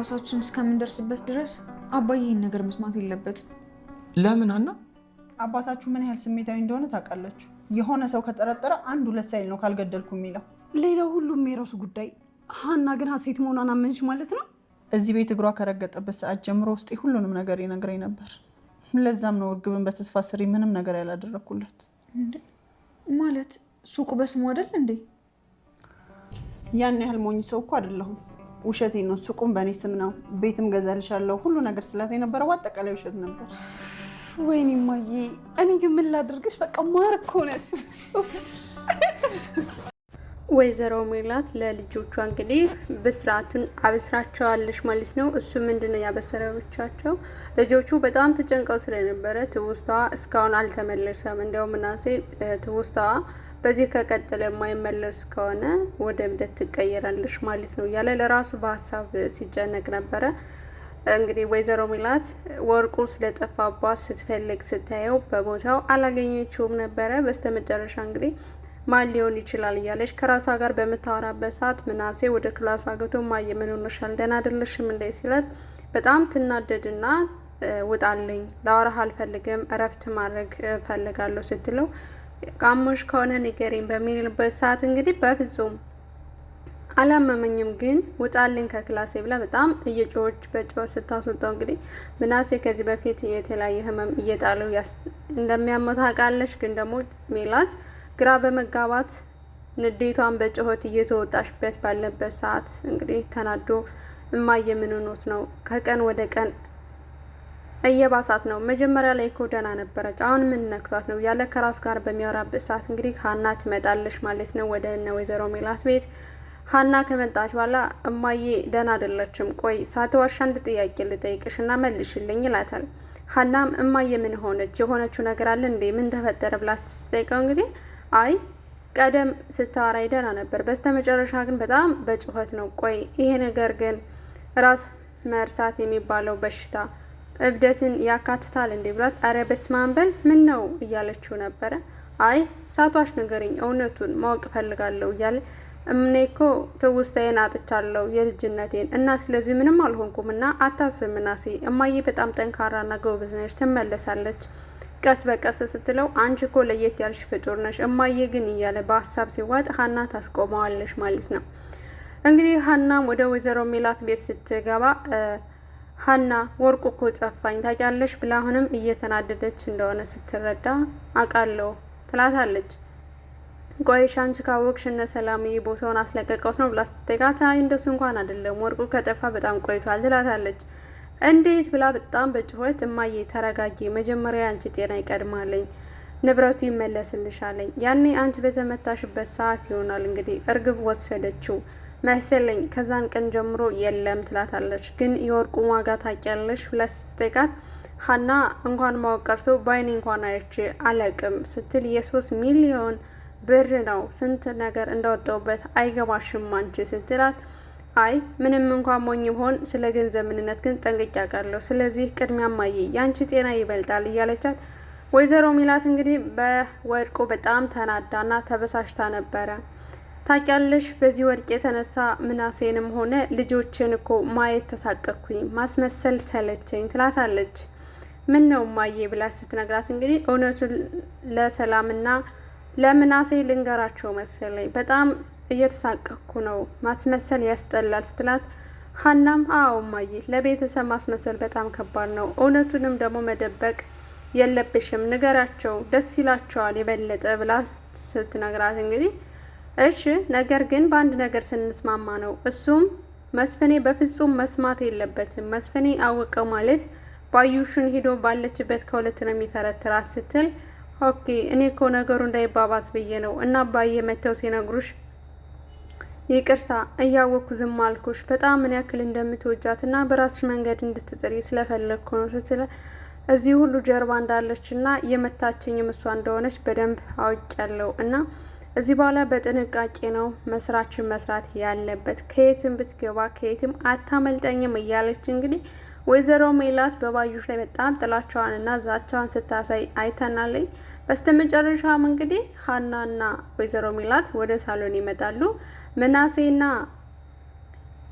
ራሳችን እስከምንደርስበት ድረስ አባዬ ይህን ነገር መስማት የለበትም። ለምን አና? አባታችሁ ምን ያህል ስሜታዊ እንደሆነ ታውቃላችሁ። የሆነ ሰው ከጠረጠረ አንድ ሁለት ሳይል ነው ካልገደልኩ የሚለው። ሌላው ሁሉም የራሱ ጉዳይ። ሀና ግን ሀሴት መሆኗን አመንሽ ማለት ነው? እዚህ ቤት እግሯ ከረገጠበት ሰዓት ጀምሮ ውስጤ ሁሉንም ነገር ይነግረኝ ነበር። ለዛም ነው እርግብን በተስፋ ስሪ ምንም ነገር ያላደረኩለት። ማለት ሱቁ በስሙ አይደል እንዴ? ያን ያህል ሞኝ ሰው እኮ አይደለሁም። ውሸቴን ነው። ሱቁም በእኔ ስም ነው። ቤትም ገዛልሻለሁ ሁሉ ነገር ስላት የነበረው አጠቃላይ ውሸት ነበር። ወይኔ እማዬ፣ እኔ ግን ምን ላድርግሽ? በቃ ማር እኮ ነሽ። ወይዘሮ ሜላት ለልጆቿ እንግዲህ ብስራቱን አብስራቸዋለሽ ማለት ነው። እሱ ምንድነው ያበሰረቻቸው? ልጆቹ በጣም ተጨንቀው ስለነበረ ትውስታዋ እስካሁን አልተመለሰም። እንዲያውም ምናሴ ትውስታዋ በዚህ ከቀጠለ የማይመለስ ከሆነ ወደ እብደት ትቀየራለሽ ማለት ነው እያለ ለራሱ በሀሳብ ሲጨነቅ ነበረ። እንግዲህ ወይዘሮ ሜላት ወርቁ ስለጠፋባት ስትፈልግ ስታየው በቦታው አላገኘችውም ነበረ። በስተመጨረሻ እንግዲህ ማን ሊሆን ይችላል እያለች ከራሷ ጋር በምታወራበት ሰዓት ምናሴ ወደ ክላሷ ገብቶ ማየ ምን ሆነሻል? ደህና አይደለሽም እንዴ ሲላት በጣም ትናደድና ውጣልኝ፣ ላወራህ አልፈልግም፣ እረፍት ማድረግ እፈልጋለሁ ስትለው ቃሞሽ ከሆነ ንገሪኝ በሚልበት ሰዓት እንግዲህ በፍጹም አላመመኝም ግን ውጣልኝ ከክላሴ ብላ በጣም እየጮች በጮህ ስታስወጣው እንግዲህ ምናሴ ከዚህ በፊት የተለያየ ህመም እየጣለው እንደሚያመው ታውቃለች። ግን ደግሞ ሜላት ግራ በመጋባት ንዴቷን በጮኸት እየተወጣሽበት ባለበት ሰዓት እንግዲህ ተናዶ እማዬ ምን ሆኖት ነው? ከቀን ወደ ቀን እየባሳት ነው። መጀመሪያ ላይ እኮ ደህና ነበረች፣ አሁን ምን ነክቷት ነው ያለ ከራሱ ጋር በሚያወራበት ሰዓት እንግዲህ ሀና ትመጣለች ማለት ነው ወደ እነ ወይዘሮ ሜላት ቤት። ሀና ከመጣች በኋላ እማዬ ደህና አይደለችም፣ ቆይ ሳትዋሻ አንድ ጥያቄ ልጠይቅሽና መልሽልኝ ይላታል። ሀናም እማዬ ምን ሆነች? የሆነችው ነገር አለ እንዴ? ምን ተፈጠረ ብላ ስትጠይቀው እንግዲህ አይ ቀደም ስታወራኝ ደህና ነበር፣ በስተመጨረሻ ግን በጣም በጩኸት ነው። ቆይ ይሄ ነገር ግን ራስ መርሳት የሚባለው በሽታ እብደትን ያካትታል እንዴ ብላት፣ አረ በስመ አብ በል ምን ነው እያለችው ነበረ። አይ ሳቷሽ ንገሪኝ፣ እውነቱን ማወቅ እፈልጋለሁ እያለ እኔ እኮ ትውስታዬን አጥቻለሁ የልጅነቴን እና ስለዚህ ምንም አልሆንኩም እና አታስብ ምናሴ፣ እማዬ በጣም ጠንካራና ጎበዝ ነች፣ ትመለሳለች ቀስ በቀስ ስትለው አንቺ እኮ ለየት ያልሽ ፍጡር ነሽ እማዬ ግን እያለ በሀሳብ ሲዋጥ ሀና ታስቆመዋለች ማለት ነው። እንግዲህ ሀናም ወደ ወይዘሮ ሜላት ቤት ስትገባ ሀና ወርቁ እኮ ጠፋኝ ታውቂያለሽ ብላ አሁንም እየተናደደች እንደሆነ ስትረዳ አውቃለሁ ትላታለች። ቆይሽ አንቺ ካወቅሽ እነ ሰላምዬ ቦታውን አስለቀቀውት ነው ብላ ስትጠይቃት አይ እንደሱ እንኳን አይደለም ወርቁ ከጠፋ በጣም ቆይቷል ትላታለች። እንዴት ብላ በጣም በጭሆት እማዬ ተረጋጊ፣ መጀመሪያ አንቺ ጤና ይቀድማለኝ፣ ንብረቱ ይመለስልሻለኝ። ያኔ አንቺ በተመታሽበት ሰዓት ይሆናል እንግዲህ እርግብ ወሰደችው መሰለኝ፣ ከዛን ቀን ጀምሮ የለም ትላታለች። ግን የወርቁ ዋጋ ታውቂያለሽ ብላ ስትጠይቃት ሀና እንኳን ማወቅ ቀርቶ በአይኔ እንኳን አይቼ አላቅም ስትል የ3 ሚሊዮን ብር ነው ስንት ነገር እንዳወጣውበት አይገባሽም አንቺ ስትላት አይ ምንም እንኳን ሞኝ ብሆን ስለ ገንዘብ ምንነት ግን ጠንቅቄ አውቃለሁ። ስለዚህ ቅድሚያ እማዬ ያንቺ ጤና ይበልጣል እያለቻት ወይዘሮ ሜላት እንግዲህ በወርቁ በጣም ተናዳና ተበሳሽታ ነበረ። ታውቂያለሽ በዚህ ወርቅ የተነሳ ምናሴንም ሆነ ልጆችን እኮ ማየት ተሳቀኩኝ፣ ማስመሰል ሰለቸኝ ትላታለች። ምን ነው እማዬ ብላ ስትነግራት እንግዲህ እውነቱን ለሰላምና ለምናሴ ልንገራቸው መሰለኝ፣ በጣም እየተሳቀኩ ነው፣ ማስመሰል ያስጠላል ስትላት ሀናም አዎ እማዬ ለቤተሰብ ማስመሰል በጣም ከባድ ነው፣ እውነቱንም ደግሞ መደበቅ የለብሽም፣ ንገራቸው ደስ ይላቸዋል የበለጠ ብላ ስትነግራት እንግዲህ እሺ ነገር ግን በአንድ ነገር ስንስማማ ነው፣ እሱም መስፍኔ በፍጹም መስማት የለበትም፣ መስፍኔ አወቀ ማለት ባዩሽን ሂዶ ባለችበት ከሁለት ነው የሚተረትራት ስትል ኦኬ እኔ እኮ ነገሩ እንዳይባባስ ብዬ ነው እና አባዬ መተው ሲነግሩሽ ይቅርታ እያወቅኩ ዝም አልኩሽ፣ በጣም ምን ያክል እንደምትወጃት እና በራስሽ መንገድ እንድትጥሪ ስለፈለግኩ ነው ስትል እዚህ ሁሉ ጀርባ እንዳለች እና የመታችኝም እሷ እንደሆነች በደንብ አውቄያለሁ እና እዚህ በኋላ በጥንቃቄ ነው መስራችን መስራት ያለበት፣ ከየትም ብትገባ ከየትም አታመልጠኝም እያለች እንግዲህ ወይዘሮ ሜላት በባዩሽ ላይ በጣም ጥላቻዋን እና ዛቻዋን ስታሳይ አይተናለኝ። በስተመጨረሻም እንግዲህ ሀናና ወይዘሮ ሜላት ወደ ሳሎን ይመጣሉ። ምናሴና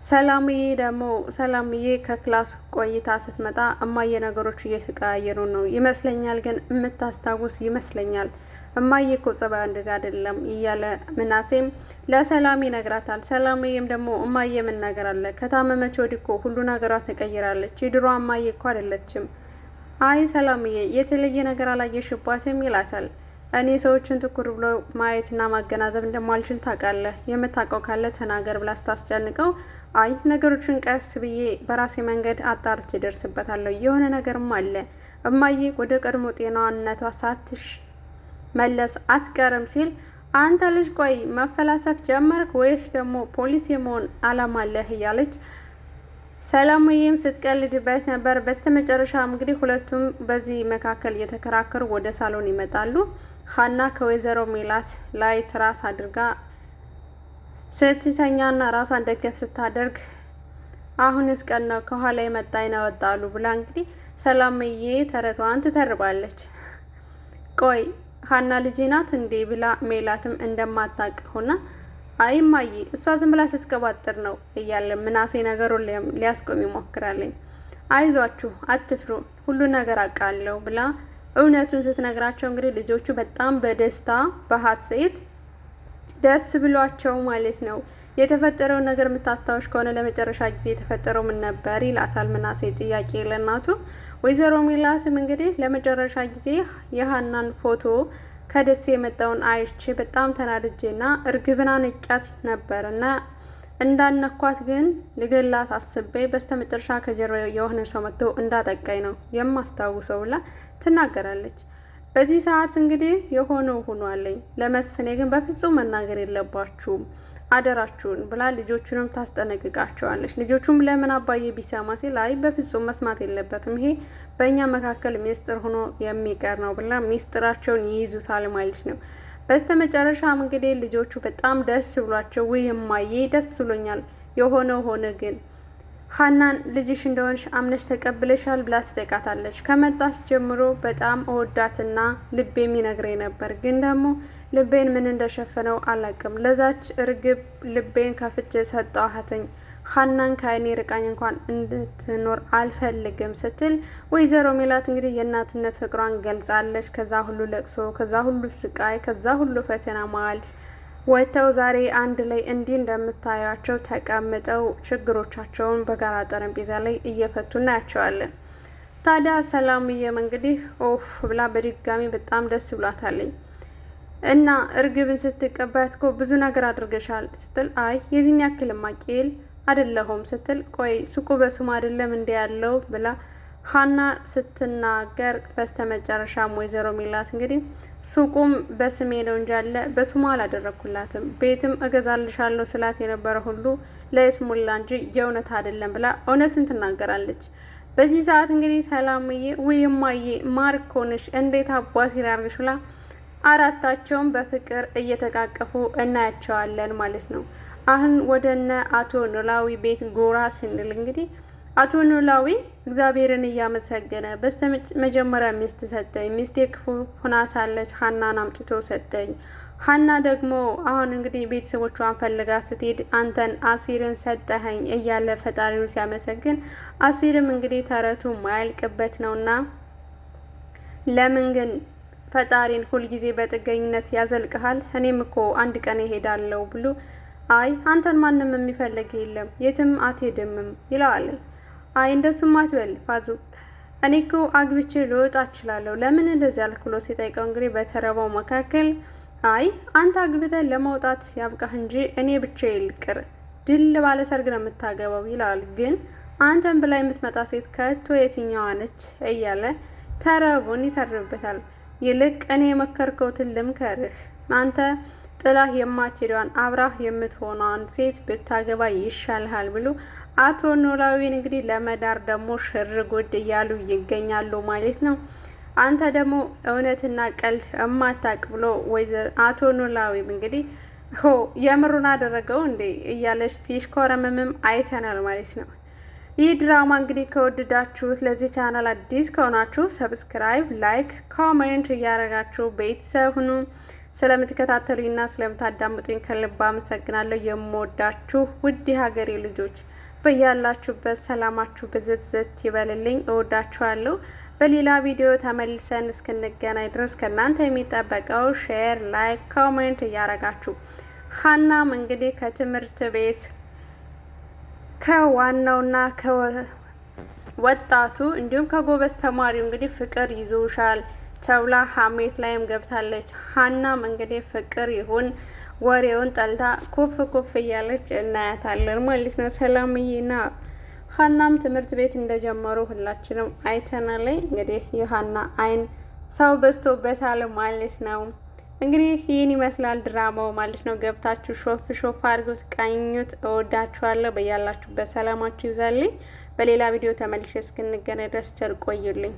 ሰላምዬ ከክላስ ቆይታ ስትመጣ እማዬ ነገሮች እየተቀያየሩ ነው ይመስለኛል፣ ግን የምታስታውስ ይመስለኛል እማዬ እኮ ጸባዩ እንደዚህ አይደለም እያለ ምናሴም ለሰላም ይነግራታል። ሰላምዬም ደግሞ እማዬ ምን ነገር አለ ከታመመች ወዲህ እኮ ሁሉ ነገሯ ተቀይራለች፣ የድሮ እማዬ እኮ አይደለችም። አይ ሰላምዬ የተለየ ነገር አላየሽባትም ይላታል። እኔ ሰዎችን ትኩር ብሎ ማየትና ማገናዘብ እንደማልችል ታውቃለህ፣ የምታውቀው ካለ ተናገር ብላ ስታስጨንቀው አይ ነገሮችን ቀስ ብዬ በራሴ መንገድ አጣርቼ ደርስበታለሁ፣ የሆነ ነገርም አለ እማዬ ወደ ቀድሞ ጤናዋነቷ ሳትሽ መለስ አትቀርም ሲል አንተ ልጅ ቆይ መፈላሰፍ ጀመርክ ወይስ ደግሞ ፖሊስ የመሆን አላማ አለህ እያለች ሰላምዬም ስትቀልድበት ነበር። በስተመጨረሻም እንግዲህ ሁለቱም በዚህ መካከል እየተከራከሩ ወደ ሳሎን ይመጣሉ። ሀና ከወይዘሮ ሜላት ላይ ትራስ አድርጋ ስትተኛና ራሷን ደገፍ ስታደርግ አሁንስ ቀን ነው ከኋላ የመጣ ይነወጣሉ ብላ እንግዲህ ሰላምዬ ተረቷን ትተርባለች። ቆይ ሀና ልጅ ናት እንዴ ብላ ሜላትም እንደማታውቅ ሆና አይ እማዬ እሷ ዝም ብላ ስትቀባጥር ነው እያለ ምናሴ ነገሩን ሊያስቆም ይሞክራለኝ። አይዟችሁ አትፍሩ ሁሉ ነገር አውቃለሁ ብላ እውነቱን ስትነግራቸው እንግዲህ ልጆቹ በጣም በደስታ በሀሴት ደስ ብሏቸው ማለት ነው። የተፈጠረውን ነገር የምታስታውሽ ከሆነ ለመጨረሻ ጊዜ የተፈጠረው ምን ነበር ይላታል ምናሴ ጥያቄ ለእናቱ። ወይዘሮ ሜላትም እንግዲህ ለመጨረሻ ጊዜ የሀናን ፎቶ ከደሴ የመጣውን አይቼ በጣም ተናድጄና እርግብን አነቂያት ነበር እና እንዳነኳት ግን ልገላት አስቤ በስተመጨረሻ ከጀርባ የሆነ ሰው መጥቶ እንዳጠቃኝ ነው የማስታውሰው ብላ ትናገራለች። በዚህ ሰዓት እንግዲህ የሆነው ሆኗለኝ ለመስፍኔ ግን በፍጹም መናገር የለባችሁም አደራችሁን ብላ ልጆቹንም ታስጠነቅቃቸዋለች። ልጆቹም ለምን አባዬ ቢሰማ ሲል አይ በፍጹም መስማት የለበትም ይሄ በእኛ መካከል ሚስጥር ሆኖ የሚቀር ነው ብላ ሚስጥራቸውን ይይዙታል ማለት ነው። በስተመጨረሻም እንግዲህ ልጆቹ በጣም ደስ ብሏቸው ውይ እማዬ ደስ ብሎኛል፣ የሆነው ሆነ ግን ሀናን ልጅሽ እንደሆንሽ አምነሽ ተቀብለሻል ብላ ትጠይቃታለች። ከመጣች ጀምሮ በጣም እወዳትና ልቤ የሚነግረኝ ነበር፣ ግን ደግሞ ልቤን ምን እንደሸፈነው አላቅም። ለዛች እርግብ ልቤን ከፍቼ ሰጠኋትኝ። ሀናን ከእኔ ርቃኝ እንኳን እንድትኖር አልፈልግም ስትል ወይዘሮ ሜላት እንግዲህ የእናትነት ፍቅሯን ገልጻለች። ከዛ ሁሉ ለቅሶ፣ ከዛ ሁሉ ስቃይ፣ ከዛ ሁሉ ፈተና መዋል ወጥተው ዛሬ አንድ ላይ እንዲህ እንደምታያቸው ተቀምጠው ችግሮቻቸውን በጋራ ጠረጴዛ ላይ እየፈቱ እናያቸዋለን። ታዲያ ሰላምዬም እንግዲህ ኦፍ ብላ በድጋሚ በጣም ደስ ብሏታለኝ እና እርግብን ስትቀበያት እኮ ብዙ ነገር አድርገሻል ስትል አይ የዚህን ያክል ማቄል አይደለሁም ስትል ቆይ ሱቁ በስሙ አይደለም እንደ ያለው ብላ ሀና ስትናገር በስተመጨረሻም ወይዘሮ ሜላት እንግዲህ ሱቁም በስሜ ነው እንጂ አለ በስሙ አላደረኩላትም፣ ቤትም እገዛልሻለሁ ስላት የነበረ ሁሉ ለይስሙላ እንጂ የእውነት አይደለም ብላ እውነቱን ትናገራለች። በዚህ ሰዓት እንግዲህ ሰላምዬ ውይ እማዬ ማርክ ሆነሽ እንዴት አባት ይላርግሽ ብላ አራታቸውም በፍቅር እየተቃቀፉ እናያቸዋለን ማለት ነው። አሁን ወደነ አቶ ኖላዊ ቤት ጎራ ስንል እንግዲህ አቶ ኖላዊ እግዚአብሔርን እያመሰገነ በስተመጀመሪያ ሚስት ሰጠኝ፣ ሚስቴ ክፉ ሆና ሳለች ሀናን አምጥቶ ሰጠኝ። ሀና ደግሞ አሁን እንግዲህ ቤተሰቦቿን ፈልጋ ስትሄድ አንተን አሲርን ሰጠኸኝ እያለ ፈጣሪውን ሲያመሰግን አሲርም እንግዲህ ተረቱ ማያልቅበት ነውና ለምን ግን ፈጣሪን ሁልጊዜ በጥገኝነት ያዘልቅሃል? እኔም እኮ አንድ ቀን እሄዳለሁ ብሎ አይ አንተን ማንም የሚፈልግ የለም የትም አትሄድምም ይለዋል። አይ እንደሱም አትበል ፋዙ፣ እኔ እኮ አግብቼ ልወጣ እችላለሁ ለምን እንደዚህ አልክ ብሎ ሲጠይቀው እንግዲህ በተረባው መካከል አይ አንተ አግብተን ለመውጣት ያብቃህ እንጂ እኔ ብቻዬ ልቅር፣ ድል ባለ ሰርግ ነው የምታገባው ይለዋል። ግን አንተን ብላ የምትመጣ ሴት ከቶ የትኛዋ ነች እያለ ተረቡን ይተርብበታል። ይልቅ እኔ የመከርከውትን ልምከርህ፣ አንተ ጥላህ የማትሄዷን አብራህ የምትሆኗን ሴት ብታገባ ይሻልሃል ብሎ አቶ ኖላዊን እንግዲህ ለመዳር ደግሞ ሽር ጉድ እያሉ ይገኛሉ ማለት ነው። አንተ ደግሞ እውነትና ቀልድ እማታቅ ብሎ ወይዘር አቶ ኖላዊም እንግዲህ ሆ የምሩን አደረገው እንዴ እያለች ሲሽኮረምምም አይተናል ማለት ነው። ይህ ድራማ እንግዲህ ከወደዳችሁት ለዚህ ቻናል አዲስ ከሆናችሁ ሰብስክራይብ፣ ላይክ፣ ኮሜንት እያደረጋችሁ ቤተሰብ ሁኑ። ስለምትከታተሉኝና ስለምታዳምጡኝ ከልብ አመሰግናለሁ። የምወዳችሁ ውድ ሀገሬ ልጆች በያላችሁበት ሰላማችሁ ብዝት ይበልልኝ። እወዳችኋለሁ። በሌላ ቪዲዮ ተመልሰን እስክንገናኝ ድረስ ከእናንተ የሚጠበቀው ሼር፣ ላይክ፣ ኮሜንት እያረጋችሁ ሀናም እንግዲህ ከትምህርት ቤት ከዋናውና ከወጣቱ እንዲሁም ከጎበዝ ተማሪው እንግዲህ ፍቅር ይዞሻል ተብላ ሀሜት ላይም ገብታለች። ሀናም እንግዲህ ፍቅር ይሁን ወሬውን ጠልታ ኩፍ እያለች እናያታለን ማለት ነው። ሰላምዬና ሀናም ትምህርት ቤት እንደጀመሩ ሁላችንም አይተናል። እንግዲህ የሀና አይን ሰው በዝቶበታል ማለት ነው። እንግዲህ ይህን ይመስላል ድራማው ማለት ነው። ገብታችሁ ሾፍ አድርጉት፣ ቃኙት። እወዳችኋለሁ። በያላችሁበት ሰላማችሁ ይብዛልኝ። በሌላ ቪዲዮ ተመልሼ እስክንገናኝ ድረስ ቸር ቆዩልኝ።